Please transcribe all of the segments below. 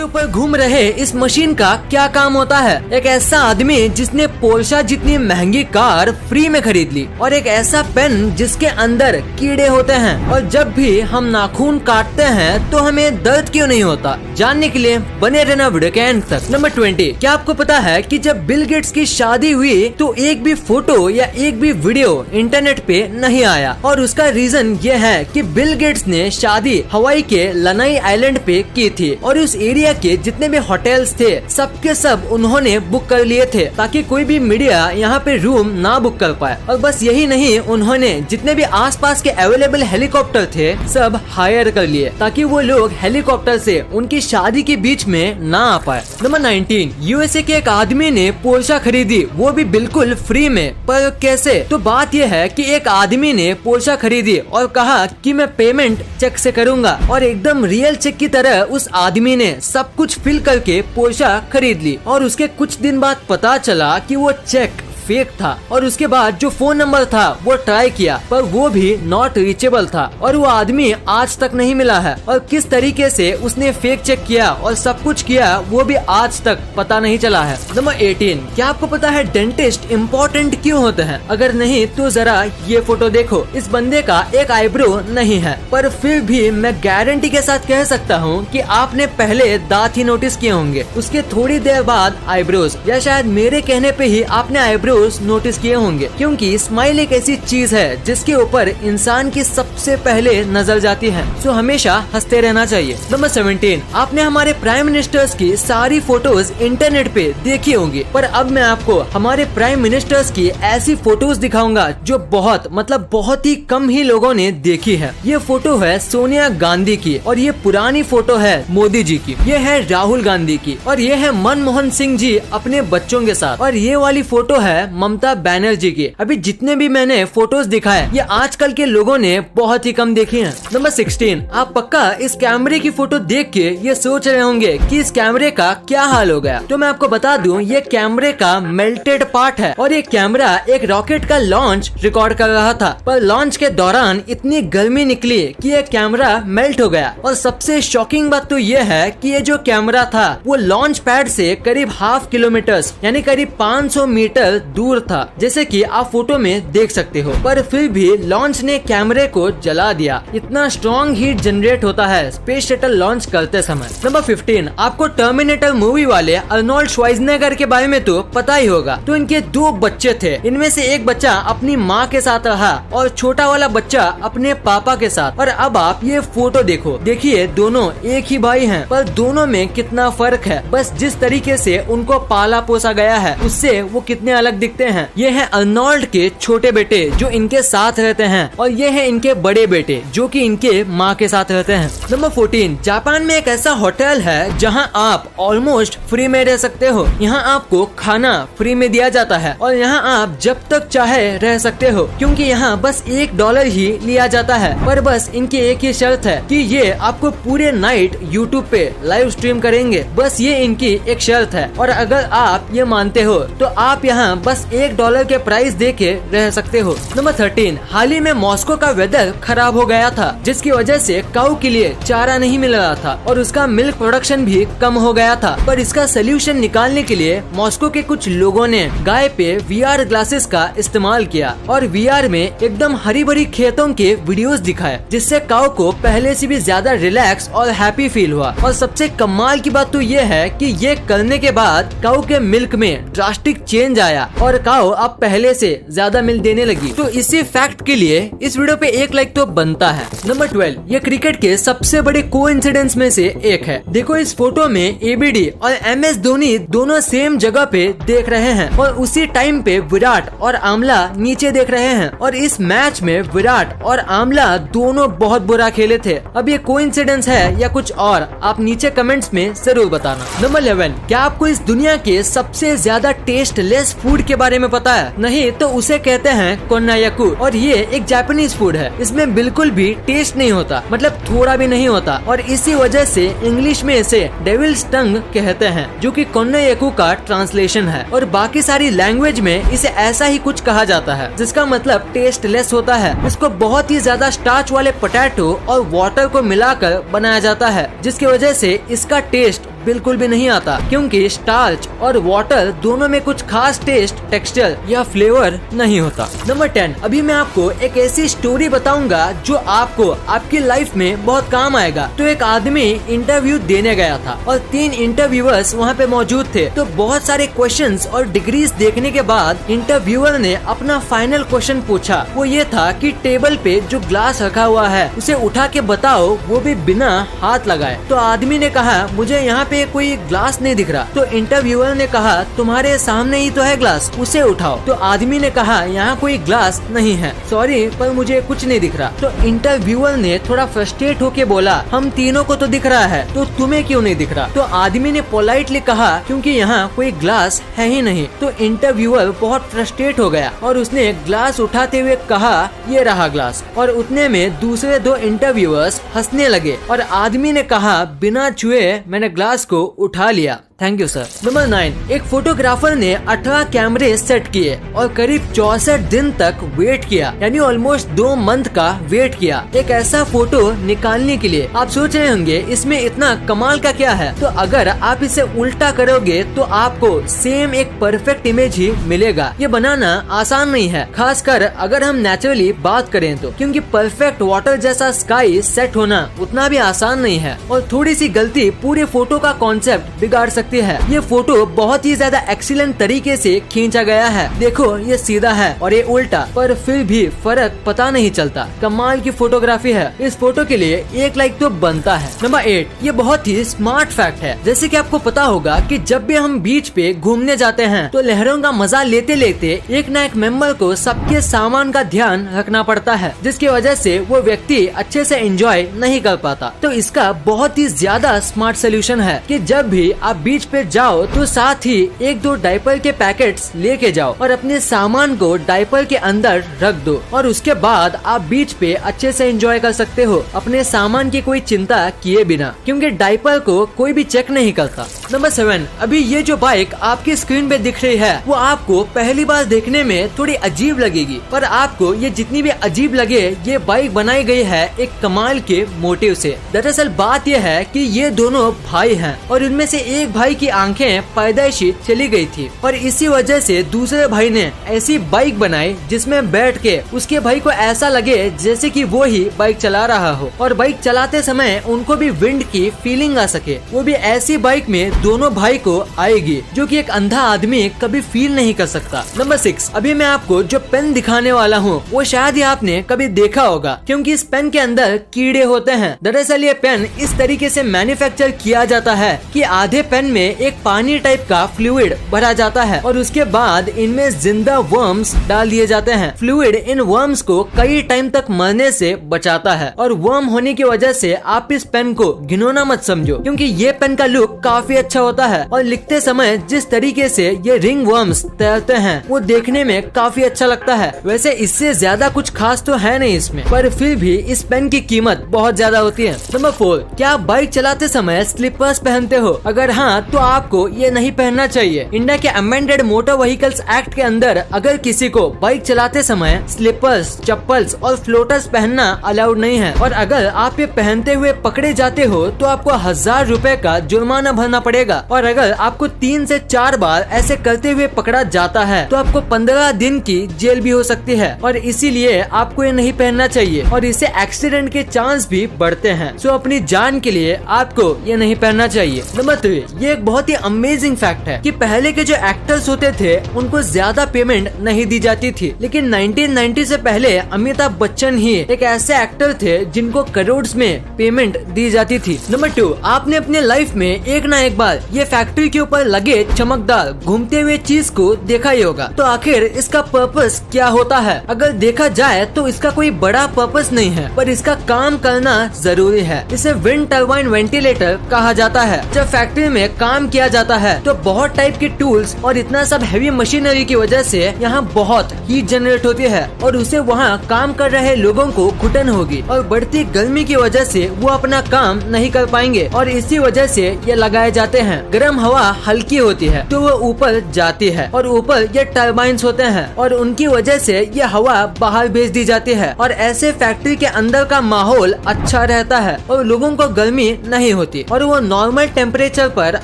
के ऊपर घूम रहे इस मशीन का क्या काम होता है? एक ऐसा आदमी जिसने पोर्शा जितनी महंगी कार फ्री में खरीद ली, और एक ऐसा पेन जिसके अंदर कीड़े होते हैं, और जब भी हम नाखून काटते हैं तो हमें दर्द क्यों नहीं होता? जानने के लिए बने रहना वीडियो के एंड तक। नंबर 20, क्या आपको पता है कि जब बिल गेट्स की शादी हुई तो एक भी फोटो या एक भी वीडियो इंटरनेट पे नहीं आया, और उसका रीजन ये है कि बिल गेट्स ने शादी हवाई के लनाई आइलैंड पे की थी, और उस एरिया के जितने भी होटल्स थे सबके सब उन्होंने बुक कर लिए थे ताकि कोई भी मीडिया यहाँ पे रूम ना बुक कर पाए। और बस यही नहीं, उन्होंने जितने भी आसपास के अवेलेबल हेलीकॉप्टर थे सब हायर कर लिए ताकि वो लोग हेलीकॉप्टर से उनकी शादी के बीच में ना आ पाए। नंबर 19, यूएसए के एक आदमी ने पोर्शा खरीदी, वो भी बिल्कुल फ्री में। पर कैसे? तो बात यह है कि एक आदमी ने पोर्शा खरीदी और कहा कि मैं पेमेंट चेक से करूंगा, और एकदम रियल चेक की तरह उस आदमी ने सब कुछ फिल करके पोर्शा खरीद ली, और उसके कुछ दिन बाद पता चला कि वो चेक फेक था। और उसके बाद जो फोन नंबर था वो ट्राई किया पर वो भी नॉट रीचेबल था, और वो आदमी आज तक नहीं मिला है। और किस तरीके से उसने फेक चेक किया और सब कुछ किया वो भी आज तक पता नहीं चला है। नंबर 18, क्या आपको पता है डेंटिस्ट इम्पोर्टेंट क्यों होते हैं? अगर नहीं तो जरा ये फोटो देखो। इस बंदे का एक आईब्रो नहीं है, पर फिर भी मैं गारंटी के साथ कह सकता हूँ कि आपने पहले दांत ही नोटिस किए होंगे, उसके थोड़ी देर बाद आईब्रोज, या शायद मेरे कहने पे ही आपने आईब्रो नोटिस किए होंगे, क्योंकि स्माइल एक ऐसी चीज है जिसके ऊपर इंसान की सबसे पहले नजर जाती है, तो हमेशा हंसते रहना चाहिए। नंबर 17, आपने हमारे प्राइम मिनिस्टर्स की सारी फोटोज इंटरनेट पे देखी होंगी, पर अब मैं आपको हमारे प्राइम मिनिस्टर्स की ऐसी फोटोज दिखाऊंगा जो बहुत ही कम ही लोगों ने देखी है। ये फोटो है सोनिया गांधी की, और ये पुरानी फोटो है मोदी जी की, ये है राहुल गांधी की, और ये है मनमोहन सिंह जी अपने बच्चों के साथ, और ये वाली फोटो है ममता बनर्जी की। अभी जितने भी मैंने फोटोज दिखाए ये आजकल के लोगों ने बहुत ही कम देखी हैं। नंबर 16, आप पक्का इस कैमरे की फोटो देख के ये सोच रहे होंगे कि इस कैमरे का क्या हाल हो गया। तो मैं आपको बता दूं, ये कैमरे का मेल्टेड पार्ट है, और ये कैमरा एक रॉकेट का लॉन्च रिकॉर्ड कर रहा था, पर लॉन्च के दौरान इतनी गर्मी निकली कि ये कैमरा मेल्ट हो गया। और सबसे शॉकिंग बात तो ये है कि ये जो कैमरा था वो लॉन्च पैड से करीब ½ किलोमीटर यानी करीब 500 मीटर दूर था, जैसे कि आप फोटो में देख सकते हो, पर फिर भी लॉन्च ने कैमरे को जला दिया। इतना स्ट्रॉन्ग हीट जनरेट होता है स्पेस शटल लॉन्च करते समय। नंबर 15, आपको टर्मिनेटर मूवी वाले अर्नोल्ड श्वार्ज़नेगर के बारे में तो पता ही होगा। तो इनके 2 बच्चे थे, इनमें से एक बच्चा अपनी माँ के साथ रहा और छोटा वाला बच्चा अपने पापा के साथ। और अब आप ये फोटो देखो, देखिए दोनों एक ही भाई हैं, पर दोनों में कितना फर्क है। बस जिस तरीके से उनको पाला पोसा गया है उससे वो कितने अलग दिखते हैं। ये है अर्नोल्ड के छोटे बेटे जो इनके साथ रहते हैं, और ये है इनके बड़े बेटे जो कि इनके माँ के साथ रहते हैं। नंबर 14, जापान में एक ऐसा होटल है जहां आप ऑलमोस्ट फ्री में रह सकते हो। यहाँ आपको खाना फ्री में दिया जाता है, और यहाँ आप जब तक चाहे रह सकते हो, क्योंकि यहाँ बस $1 ही लिया जाता है। पर बस इनकी एक ही शर्त है कि ये आपको पूरे नाइट यूट्यूब पे लाइव स्ट्रीम करेंगे, बस ये इनकी एक शर्त है। और अगर आप ये मानते हो तो आप यहाँ बस $1 के प्राइस दे के रह सकते हो। नंबर 13, हाल ही में मॉस्को का वेदर खराब हो गया था, जिसकी वजह से काऊ के लिए चारा नहीं मिल रहा था, और उसका मिल्क प्रोडक्शन भी कम हो गया था। पर इसका सोल्यूशन निकालने के लिए मॉस्को के कुछ लोगों ने गाय पे VR ग्लासेस का इस्तेमाल किया, और VR में एकदम हरी भरी खेतों के वीडियोस दिखाए, जिससे काऊ को पहले से भी ज्यादा रिलैक्स और हैप्पी फील हुआ। और सबसे कमाल की बात तो ये है कि ये करने के बाद काऊ के मिल्क में ड्रास्टिक चेंज आया, और काऊ अब पहले से ज्यादा मिल्क देने लगी। तो इसी फैक्ट के लिए इस वीडियो पे 1 लाइक तो बनता है। नंबर 12, ये क्रिकेट के सबसे बड़े कोइंसिडेंस में से एक है। देखो इस फोटो में ABD और MS धोनी दोनों सेम जगह पे देख रहे हैं, और उसी टाइम पे विराट और आमला नीचे देख रहे हैं, और इस मैच में विराट और आमला दोनों बहुत बुरा खेले थे। अब ये कोइंसिडेंस है या कुछ और, आप नीचे कमेंट्स में जरूर बताना। नंबर 11, क्या आपको इस दुनिया के सबसे ज्यादा टेस्टलेस फूड के बारे में पता है? नहीं तो उसे कहते हैं कोन्नायाकू, और ये एक जापानीज फूड है। इसमें बिल्कुल भी टेस्ट नहीं होता, मतलब थोड़ा भी नहीं होता, और इसी वजह से इंग्लिश में इसे डेविल्स टंग कहते हैं, जो कि कोन्नायाकू का ट्रांसलेशन है। और बाकी सारी लैंग्वेज में इसे ऐसा ही कुछ कहा जाता है, जिसका मतलब टेस्टलेस होता है। इसको बहुत ही ज्यादा स्टार्च वाले पोटैटो और वाटर को मिलाकर बनाया जाता है, जिसकी वजह से इसका टेस्ट बिल्कुल भी नहीं आता, क्योंकि स्टार्च और वाटर दोनों में कुछ खास टेस्ट, टेक्सचर या फ्लेवर नहीं होता। नंबर 10, अभी मैं आपको एक ऐसी स्टोरी बताऊंगा जो आपको आपकी लाइफ में बहुत काम आएगा। तो एक आदमी इंटरव्यू देने गया था और 3 इंटरव्यूअर्स वहाँ पे मौजूद थे। तो बहुत सारे क्वेश्चंस और डिग्रीज देखने के बाद इंटरव्यूअर ने अपना फाइनल क्वेश्चन पूछा। वो ये था कि टेबल पे जो ग्लास रखा हुआ है उसे उठा के बताओ, वो भी बिना हाथ लगाए। तो आदमी ने कहा, मुझे यहाँ पे कोई ग्लास नहीं दिख रहा। तो इंटरव्यूअर ने कहा, तुम्हारे सामने ही तो है ग्लास, उसे उठाओ। तो आदमी ने कहा, यहाँ कोई ग्लास नहीं है, सॉरी पर मुझे कुछ नहीं दिख रहा। तो इंटरव्यूअर ने थोड़ा फ्रस्ट्रेट होके बोला, हम तीनों को तो दिख रहा है, तो तुम्हें क्यों नहीं दिख रहा? तो आदमी ने पोलाइटली कहा, क्योंकि यहाँ कोई ग्लास है ही नहीं। तो इंटरव्यूअर बहुत फ्रस्ट्रेट हो गया और उसने ग्लास उठाते हुए कहा, ये रहा ग्लास। और उतने में दूसरे 2 इंटरव्यूअर्स हंसने लगे और आदमी ने कहा, बिना छुए मैंने ग्लास को उठा लिया। Thank you sir. नंबर 9, एक फोटोग्राफर ने 18 कैमरे सेट किए और करीब 64 दिन तक वेट किया, यानी ऑलमोस्ट 2 मंथ का वेट किया एक ऐसा फोटो निकालने के लिए। आप सोच रहे होंगे इसमें इतना कमाल का क्या है? तो अगर आप इसे उल्टा करोगे तो आपको सेम एक परफेक्ट इमेज ही मिलेगा। ये बनाना आसान नहीं है, खासकर अगर हम नेचुरली बात करें तो, क्योंकि परफेक्ट वाटर जैसा स्काई सेट होना उतना भी आसान नहीं है और थोड़ी सी गलती पूरे फोटो का कॉन्सेप्ट बिगाड़ सकती है। ये फोटो बहुत ही ज्यादा एक्सीलेंट तरीके से खींचा गया है। देखो ये सीधा है और ये उल्टा, पर फिर भी फर्क पता नहीं चलता। कमाल की फोटोग्राफी है। इस फोटो के लिए 1 लाइक तो बनता है। नंबर 8, ये बहुत ही स्मार्ट फैक्ट है। जैसे कि आपको पता होगा कि जब भी हम बीच पे घूमने जाते हैं तो लहरों का मजा लेते लेते एक न एक मेंबर को सबके सामान का ध्यान रखना पड़ता है, जिसकी वजह से वो व्यक्ति अच्छे से एंजॉय नहीं कर पाता। तो इसका बहुत ही ज्यादा स्मार्ट सोल्यूशन है कि जब भी आप बीच पे जाओ तो साथ ही 1-2 डायपर के पैकेट्स लेके जाओ और अपने सामान को डायपर के अंदर रख दो और उसके बाद आप बीच पे अच्छे से एंजॉय कर सकते हो, अपने सामान की कोई चिंता किए बिना, क्योंकि डायपर को कोई भी चेक नहीं करता। नंबर 7, अभी ये जो बाइक आपकी स्क्रीन पे दिख रही है वो आपको पहली बार देखने में थोड़ी अजीब लगेगी, पर आपको ये जितनी भी अजीब लगे, ये बाइक बनाई गई है एक कमाल के मोटिव से। दरअसल बात यह है कि ये दोनों भाई हैं और इनमें से एक भाई की आंखें पैदाइशी चली गई थी और इसी वजह से दूसरे भाई ने ऐसी बाइक बनाई जिसमें बैठ के उसके भाई को ऐसा लगे जैसे कि वो ही बाइक चला रहा हो और बाइक चलाते समय उनको भी विंड की फीलिंग आ सके। वो भी ऐसी बाइक में दोनों भाई को आएगी जो कि एक अंधा आदमी कभी फील नहीं कर सकता। नंबर 6, अभी मैं आपको जो पेन दिखाने वाला हूँ वो शायद ही आपने कभी देखा होगा, क्योंकि इस पेन के अंदर कीड़े होते हैं। दरअसल ये पेन इस तरीके से मैन्युफैक्चर किया जाता है कि आधे पेन में एक पानी टाइप का फ्लूइड भरा जाता है और उसके बाद इनमें जिंदा वर्म्स डाल दिए जाते हैं। फ्लूइड इन वर्म्स को कई टाइम तक मरने से बचाता है और वर्म होने की वजह से आप इस पेन को घिनौना मत समझो, क्योंकि ये पेन का लुक काफी अच्छा होता है और लिखते समय जिस तरीके से ये रिंग वर्म्स तैरते हैं वो देखने में काफी अच्छा लगता है। वैसे इससे ज्यादा कुछ खास तो है नहीं इसमें, पर फिर भी इस पेन की कीमत बहुत ज्यादा होती है। नंबर 4, क्या आप बाइक चलाते समय स्लीपर्स पहनते हो? अगर हाँ तो आपको ये नहीं पहनना चाहिए। इंडिया के अमेंडेड मोटर व्हीकल्स एक्ट के अंदर अगर किसी को बाइक चलाते समय स्लीपर्स, चप्पल्स और फ्लोटर्स पहनना अलाउड नहीं है और अगर आप ये पहनते हुए पकड़े जाते हो तो आपको 1000 रुपए का जुर्माना भरना पड़ेगा और अगर आपको 3 से 4 बार ऐसे करते हुए पकड़ा जाता है तो आपको 15 दिन की जेल भी हो सकती है और इसीलिए आपको ये नहीं पहनना चाहिए और इससे एक्सीडेंट के चांस भी बढ़ते हैं। सो अपनी जान के लिए आपको ये नहीं पहनना चाहिए। नंबर 3, ये एक बहुत ही अमेजिंग फैक्ट है कि पहले के जो एक्टर्स होते थे उनको ज्यादा पेमेंट नहीं दी जाती थी, लेकिन 1990 से पहले अमिताभ बच्चन ही एक ऐसे एक्टर थे जिनको करोड़ में पेमेंट दी जाती थी। नंबर 2, आपने अपने लाइफ में एक ना एक बार ये फैक्ट्री के ऊपर लगे चमकदार घूमते हुए चीज को देखा ही होगा। तो आखिर इसका पर्पस क्या होता है? अगर देखा जाए तो इसका कोई बड़ा पर्पस नहीं है, पर इसका काम करना जरूरी है। इसे विंड टर्बाइन वेंटिलेटर कहा जाता है। जब फैक्ट्री में काम किया जाता है। तो बहुत टाइप के टूल्स और इतना सब हैवी मशीनरी की वजह से यहाँ बहुत हीट जनरेट होती है और उसे वहाँ काम कर रहे लोगों को घुटन होगी और बढ़ती गर्मी की वजह से वो अपना काम नहीं कर पाएंगे और इसी वजह से ये लगाए जाते हैं। गर्म हवा हल्की होती है तो वो ऊपर जाती है और ऊपर ये टर्बाइंस होते हैं और उनकी वजह से ये हवा बाहर भेज दी जाती है और ऐसे फैक्ट्री के अंदर का माहौल अच्छा रहता है और लोगों को गर्मी नहीं होती और वो नॉर्मल टेम्परेचर पर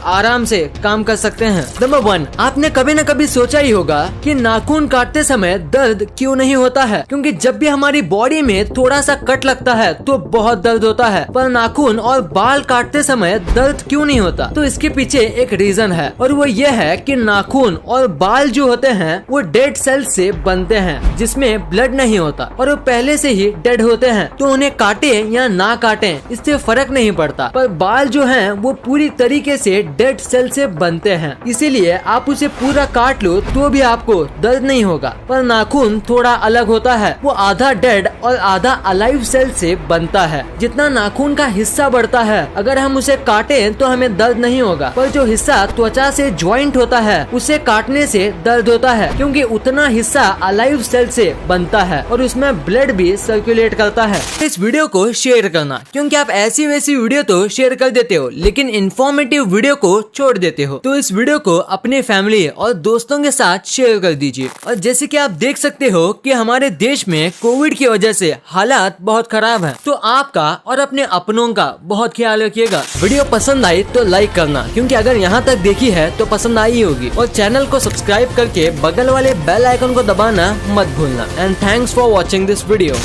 आराम से काम कर सकते हैं। नंबर 1, आपने कभी न कभी सोचा ही होगा कि नाखून काटते समय दर्द क्यों नहीं होता है, क्योंकि जब भी हमारी बॉडी में थोड़ा सा कट लगता है तो बहुत दर्द होता है, पर नाखून और बाल काटते समय दर्द क्यों नहीं होता। तो इसके पीछे एक रीजन है और वो ये है कि नाखून और बाल जो होते हैं वो डेड सेल्स से बनते हैं जिसमें ब्लड नहीं होता और वो पहले से ही डेड होते हैं, तो उन्हें काटे या ना काटे इससे फर्क नहीं पड़ता। पर बाल जो हैं वो पूरी तरीके से डेड सेल से बनते हैं, इसीलिए आप उसे पूरा काट लो तो भी आपको दर्द नहीं होगा। पर नाखून थोड़ा अलग होता है, वो आधा डेड और आधा अलाइव सेल से बनता है। जितना नाखून का हिस्सा बढ़ता है अगर हम उसे काटें तो हमें दर्द नहीं होगा, पर जो हिस्सा त्वचा से ज्वाइंट होता है उसे काटने से दर्द होता है, क्योंकि उतना हिस्सा अलाइव सेल से बनता है और उसमें ब्लड भी सर्कुलेट करता है। इस वीडियो को शेयर करना, क्योंकि आप ऐसी वैसी वीडियो तो शेयर कर देते हो लेकिन इन्फॉर्मेटिव वीडियो को छोड़ देते हो। तो इस वीडियो को अपने फैमिली और दोस्तों के साथ शेयर कर दीजिए। और जैसे कि आप देख सकते हो कि हमारे देश में कोविड की वजह से हालात बहुत खराब है, तो आपका और अपने अपनों का बहुत ख्याल रखिएगा। वीडियो पसंद आई तो लाइक करना, क्योंकि अगर यहाँ तक देखी है तो पसंद आई होगी, और चैनल को सब्सक्राइब करके बगल वाले बेल आइकन को दबाना मत भूलना। And thanks for watching this video.